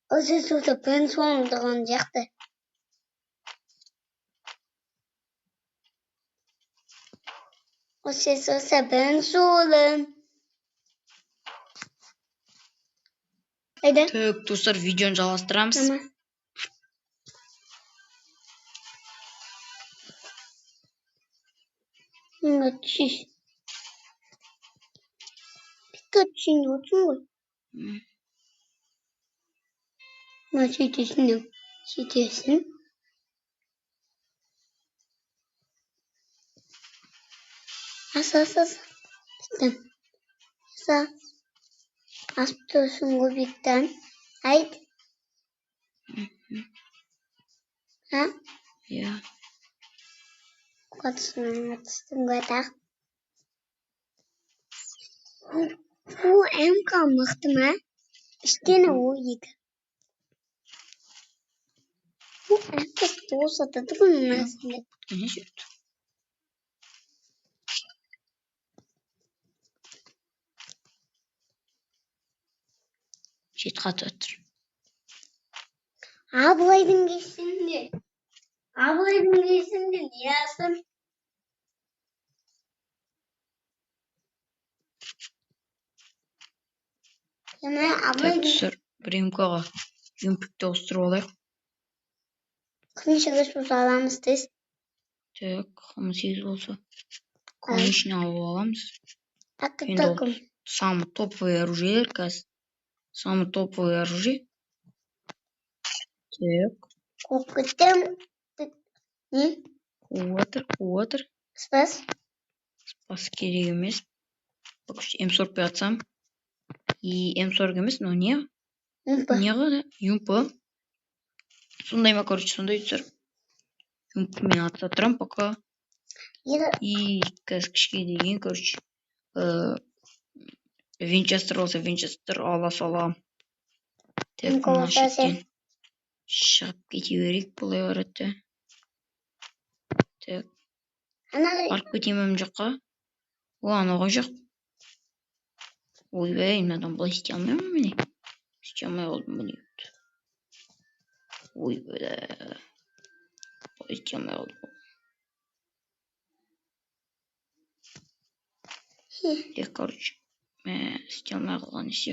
Осы суды ben соңындаған жақты. Осы суды ben soğudum. Haydi. Так, достар, видеоны жалғастырамыз. Tamam. Şiş. Dikkat şimdi olsun mu? Şişesin. Şişesin. As. Bittim. As tutuyorsun bu bitten. Haydi. Ha? Ja. Katısın gata. Bu en kalmıştı mı? İşte ne o yedi. Bu en kısa olsa da durmaz. Ne жұрт? Жеті қат отыр. Ablaydın geçsindi. Ne yazdım? Ama Так, ablaydın. достар, Римкаға жүмпікті ауыстырып алайық. Күн шығыс болса аламыз тез. Так, 18 болса. Конечный алып аламыз. Енді ол Такым. самый топовый оружие қазір. Самый топовый оружие. Так, Kokuttum. Ne? Қуып Спас. Спас керек емес. М40 атсам. И М40 емес, но не? Неға да? Юмпы. Сондай ма, короче, сондай достар. Юмпы мен атса тұрам пока. И қазір кішке деген, короче, Винчестер болса, Винчестер ала салам. Так, мына шеттен шығып кете берейік, бұлай барады. Так, барып кетемін мына жаққа. О, анауға жоқ. Ойбай, мынадан былай істей алмаймын міне. Істей алмай қалдым міне. Ойбай, былай істей алмай қалдым. Так, короче, істей алмай қалған есе.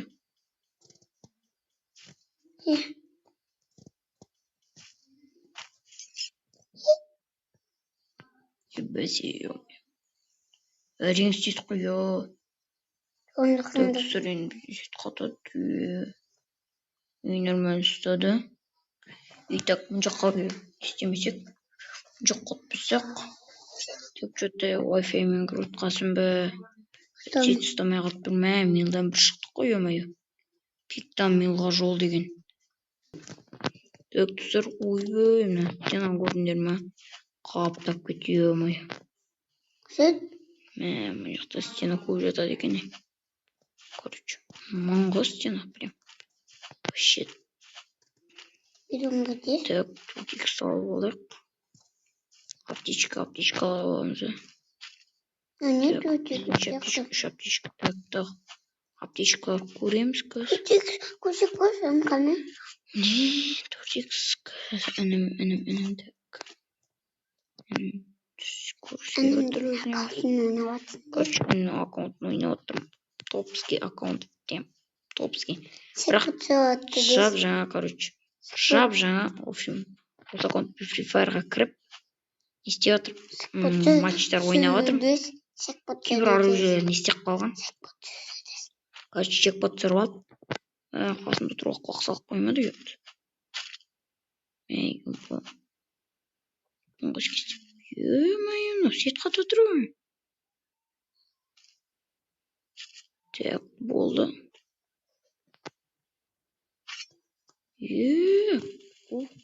Бәсе, әрең істейді қойы. Так, достар, енді сөйт қатады. И нормально ұстады. И так, мына жаққа істемесек. Мына жаққа отпасақ. Так, что-то Wi-Fi мен кіріп отқасын ба. Сөйт ұстамай қалып тұрма. Милдан бір шықты қой, омайы. Пиктан милға жол деген. Так, достар, ойбай, мына стенаны көрдіңдер ма? Қаптап кетеді, омайы. Мына жақта стена көп жатады екен. Короче, маңға стена прям. Вообще. Так, тут салып алайық. Аптечка аламыз. Үш аптечка. Так, аптечкалар көреміз қазір. Көшіп қана. Не, Тортикс қазір інім. Так. Короче, аккаунтын ойнап отырмын. Топский аккаунт. Топский. Бірақ жап жаңа, короче. Жап жаңа, в общем, осы аккаунт Free Fire'ға кіріп, не істеп жатырмын. Матчтар ойнап жатырмын. Кейбір оружиелерін істеп қалған. Короче, чекпот түсіріп алып, қасымда тұруға құлақ салып қоймады. Ё-моё, ну сет қатып отырмын. Так, болды.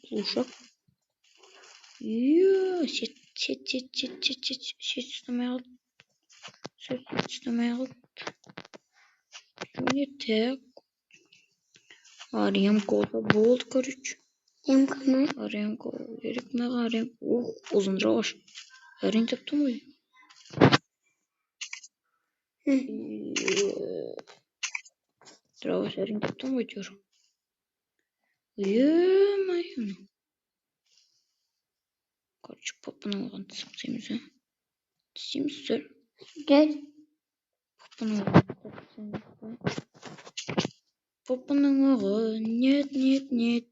Құлшақ. Сет ұстамай қалды. Және так. Ремка болды, короче. Ремка ма? Ремка керек маған ремка. Ұзындырақ аш. Әрең таптым ғой. Дұрауыз әрең таптым ғой, дер. Ё-моё. Короче, папаның оған тізіп тіземіз, а? Тіземіздер. Gel. Папаның оған папаның оған нет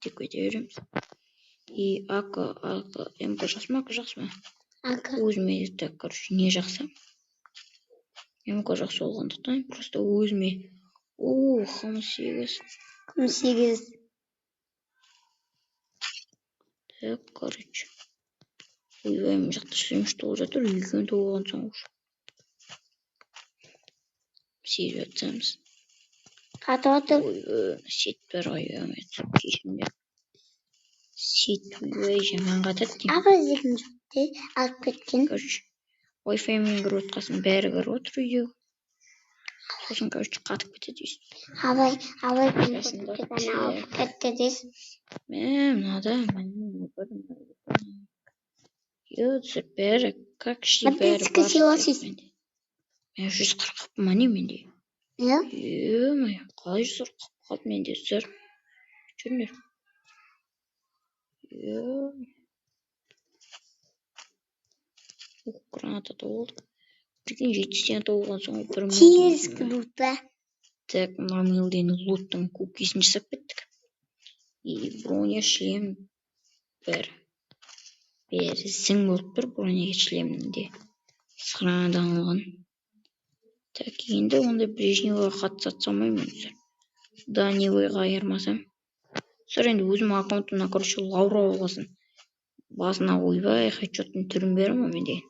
деп кете береміз. И АК, МК жақсы ма, АК жақсы ма? Aka. Өзіме, так, короче, не жақсы? МК жақсы болғандықтан, просто өзіме, қымыз 8. 8. Так, короче. Ойбай, мен жақта шлеміш толып жатыр, үлкен толған соң уже. Сезіп жатсамыз. Қатып отыр. Ойбай, сет бар ғой, кешімде. Сет, ойбай, жаман қатады деймін. Абай зекін жоқты, алып кеткен. Короче, Wi-Fi-мен кіріп отқасын бәрі кіріп отыр үйдегі. Сосын, короче, қатып кетеді дейсің. Абай Жасында компьютерден алып кетті дейсің. Мынада, Ётсыр, бәрі, как іште бәрі Подписка сыйласыз. Мен 140 ма не менде? Иә? Ё-моё, қалай 140 қалды менде, сыр? Жүріңдер. Граната толды. Прикинь, 7 толған соң 1 мил. Тез круто. Так, мамилден лоттың кукисін жасап кеттік. И броня, шлем, бәрі зің болып тұр броня шлемінде. Схранадан алған. Так, енді онда Брежневға қатысат салмаймын сыр. Данилайға айырмасам. Сыр енді өзім аккаунтымна, короче, Лаура болғасын. Басына ойбай, хедшоттың түрін берім мен деген.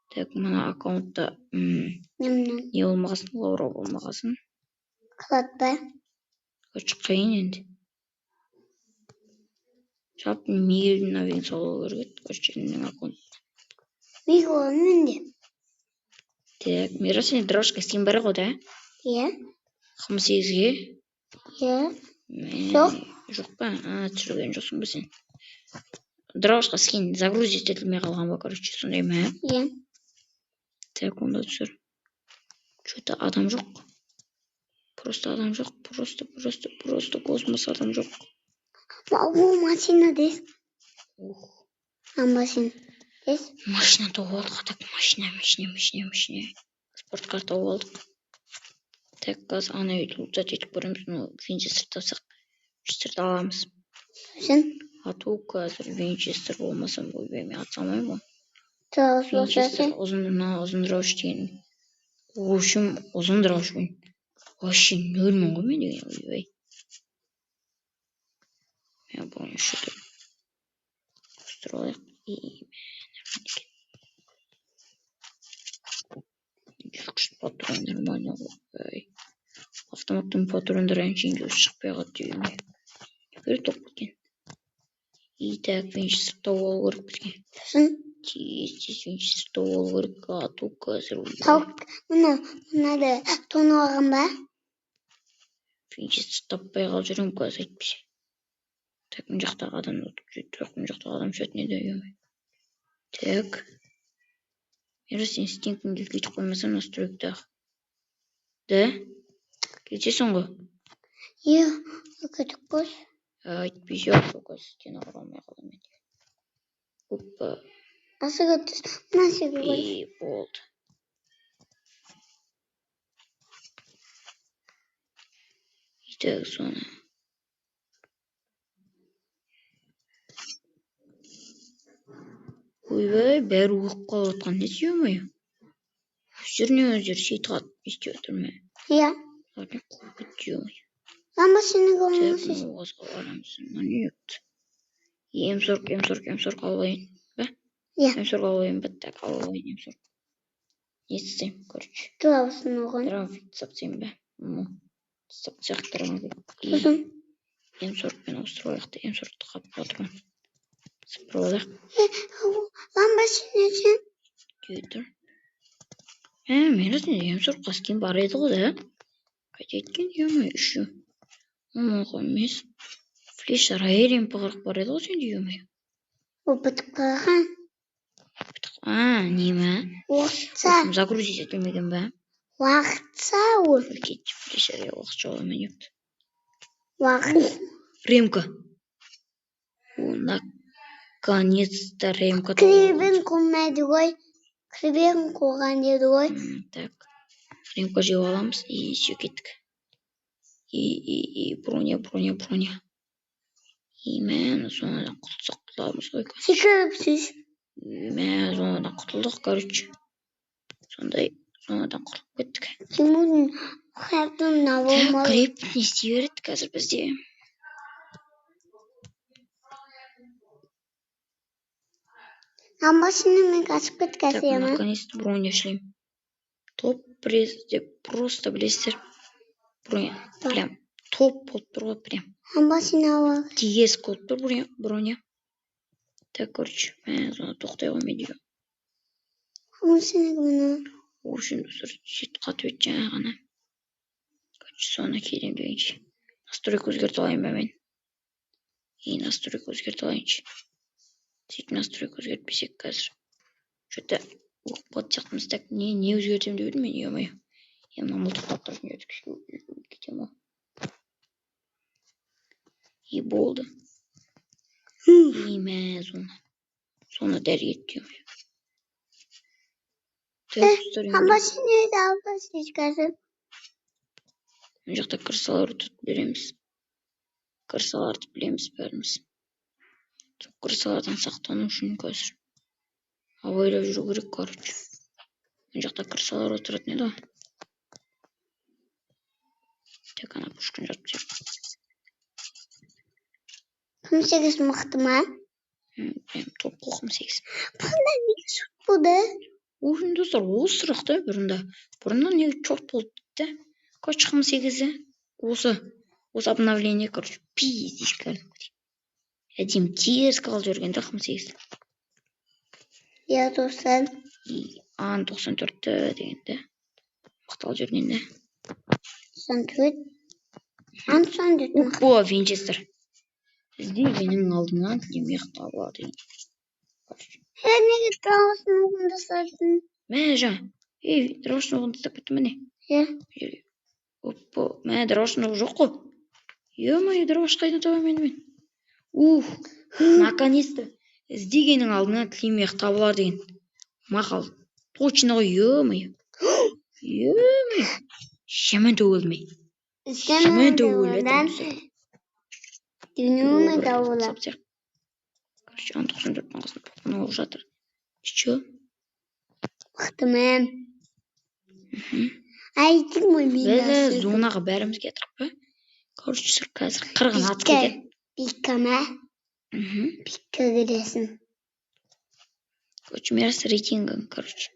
Так, мына аккаунтта не болмағасын, Лаура болмағасын. Қылат ба? Короче, қиын енді. Жалпы Мигелдің навигін салу керек. Короче, менің аккаунт. Мигелдің менде. Так, Мира, сен дрожка скин бар ғой, да? Иә. 8-ге? Иә. Жоқ? Жоқ па? Түсірген жоқсың ба сен? Дрожка скин загрузить етілмей қалған ба, короче, сондай ма? Иә. Так, онда түсір. Что-то адам жоқ. Просто адам жоқ. Просто космос адам жоқ. Бұл машина дейсің. Машина дейсің. Машина тауып алдық. Так, машина. Спорткар тауып алдық. Так, қазір ана үйді лутат етіп көреміз. Винчестер тапсақ. Винчестерді аламыз. Сен? Ату қазір Винчестер болмасам ойбай, мен атсамаймын ғой. Винчестер ұзындырауыш деген. В общем, ұзындырауыш мен. Вообще нөлмін ғой мен деген ойбай. Я помню, что-то устроил. И патрон нормально ғой. Автоматтың патрондары әншейінде шықпай қалды дегенде. Бір тоқ кеткен. И так, Винчестер тауып алу керек бізге. Тез Винчестер тауып алу керек. Ату қазір ойбай. Тауып, мынады тоны алған ба? Винчестер таппай қалып жүрем қазір айтпесе. Так, мен жақтағы адам өтіп жүрді. Жоқ, мен жақтағы адам шөтіне де үйемей. Так. Мира, сен стенкіңге кетіп қоймасам настройктағы. Да? Кетесің ғой? Иә, кетіп қойш. Айтпейсе, жоқ, стена құрамай қалды мен. Опа. Асы кетті. Мына сегі қойш. И болды. И так, соны. Ойбай, бәрі оқып қалып отқан не сүйемей? Өздеріне өздері сейтқат істеп отыр ма? Иә. Ладно, қуып кетті ой. Машинаға болмасыз. Так, оғазға барамыз. Не епті? М40 алайын. Ба? Иә. М40 алайын ба? Так, алайын М40. Не істейм, короче. Дұраусын оған. Драмфик сапсайым ба? Сапсақ драмфик. Сосын? М40 пен ауыстырайық та М40-ті қап патрон. Сыпырлайық. Машина сен? Дүйдір. Мен М40 скин бар еді ғой, да? Қайта еткен, емай, үші. Оңға емес. Флеш райер МП40 бар еді ғой сен деймей. Ол бітіп қалған. Не ма? Уақытса. Загрузить етілмеген ба? Уақытса ол. Флеш райер уақытша оламын епті. Уақыт. Ремка. Наконец-то ремка Кіребін қоймайды ғой. Кіребін қойған деді ғой. Так. Ремка жеп аламыз. И все кеттік. И броня. И мен соңынан құтылсақ құтыламыз ғой. Секіріпсіз. Мен соңынан құтылдық, короче. Сондай соңынан құтылып кеттік. Тимурдың қартында Так, болмалы. креп не істей береді қазір бізде. Амбасының қашып Так, кеткәсе ма? наконец-то броня шлем. Топ пресс деп просто білесіздер. Броня. Прям топ болып тұр ғой, прям. Амбасына бар. Тез болып тұр броня. Так, короче, мен соны тоқтай қоймайды. Амбасына кіміні? Ошын сөйт қатып ет жаңа ғана. Короче, соны келем дегенше. Настройка өзгерті алайын ба мен? Настройка өзгерті алайыншы. Сөйтіп настройка өзгертпесек қазір. Что-то оқпат сияқтымыз. Так, не өзгертем деп едім мен, ё-моё. Мына мылтықтап кетем ғой. И болды. И мә соны дәл кетті. Амбасына да албасыз қазір. Мына жақта крысаларды береміз. Крысаларды білеміз бәріміз. Сол крысалардан сақтану үшін қазір абайлап жүру керек, короче. Мына жақта крысалар отыратын еді ғой. Так, ана пушканы жатып жеп. 18 мықты ма? Прям топ қой 18. Бұнда не сұт болды? Ошын достар, осы сұрақ та бұрында не чорт болды да. Короче, 18-і осы обновление, короче, пиздиш кәдімгідей. Әдем тез қалып жүрген да 18. Я достар. И ан 94 дегенде мақтал жүрген де. 94. Ан 94 мықты. Опа, Винчестер. Іздегеннің алдынан демек табылады. Неге дауысын оғында сардың? Мә жа. Дұрашын оғында стап кетті міне. Опа, мә дұрашын оғы жоқ қой. Ё-моё, дұраш қайда табам мен. Наконец-то іздегеннің алдынан тілемек табылар деген мақал. Точно ғой, ё-моё. Шамен төгілме. Шамен төгілме. Дүниеме дауылап. Короче, 94 мағасын бұқын олып жатыр. Чё? Мықты мәм. Айтың мой мен Біз зонаға бәріміз кетіріп па? Короче, сұр қазір қырғын атып кетеді. Пикка ма? Пикка кіресің. Короче, мерс рейтингің, короче.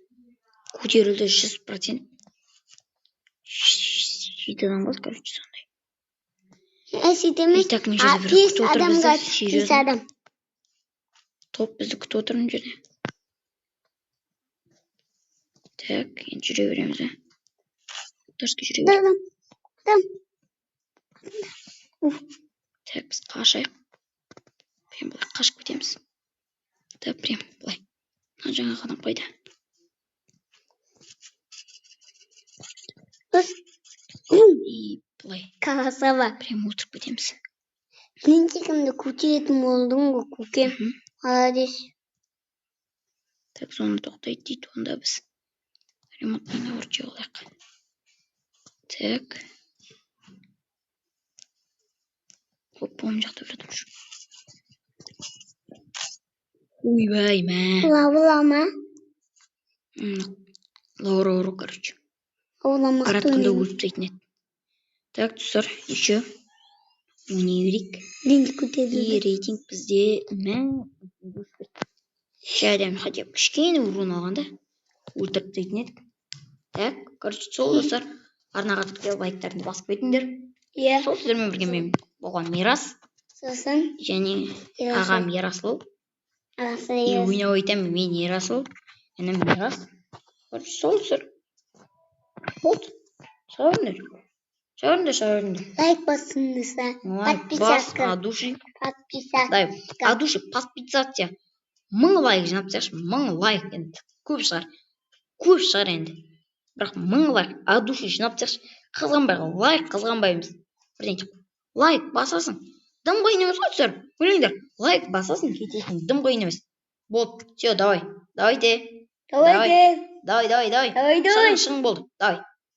Көтерілді 100%. Жетіден болды, короче, сондай. Сөйтеміз, 5 адамға 5 адам. Топ бізді күтіп отыр мына жерде. Так, енді жүре береміз, а? Дұрысқа жүре береміз. Так, біз қашайық. Прям былай қашып кетеміз. Так, прям былай. Жаңа ғана қойды. И былай. Красава. Прям отырып кетеміз. Мен текімді көтеретін болдың ғой, көкем. Молодец. Так, соны тоқтайды дейді, онда біз ремонтмен өртей олайық. Так. Опа, оң жақта біреу тұр. Ойбай, мә. Лаула ма? Лаура, короче. Аула мықты Қаратқанда өліп тайтын еді. Так, тұстар, еще ойнай берейік. И рейтинг бізде жайдан хотя бы кішкене урон алғанда өлтіріп тайтын едік. Так, короче, сол достар, арнаға тіркеліп лайктарыңды басып кетіңдер. Сол сіздермен бірге мен болған Мирас. Сосын және ағам Ерасыл. И ойнап айтамын, мен Ерасыл. Әні Мирас. Короче, сол сыр. Болды. Шағырыңдар. Лайк басыңыздар. Лайк бас, адуши. Подписаться. 1000 лайк жинап тастайықшы. 1000 лайк енді. Көп шығар енді. Бірақ 1000 лайк адуши жинап тастайықшы. Қызғанбаймыз. Бірден лайк басасың. Дым қиын емес қой сіздер. Ойлаңдар. Лайк басасың, кетесің. Дым қиын емес. Болды. Все, давай. Давайте. Давайте. Давай. Давай. Шығың болды. Давай.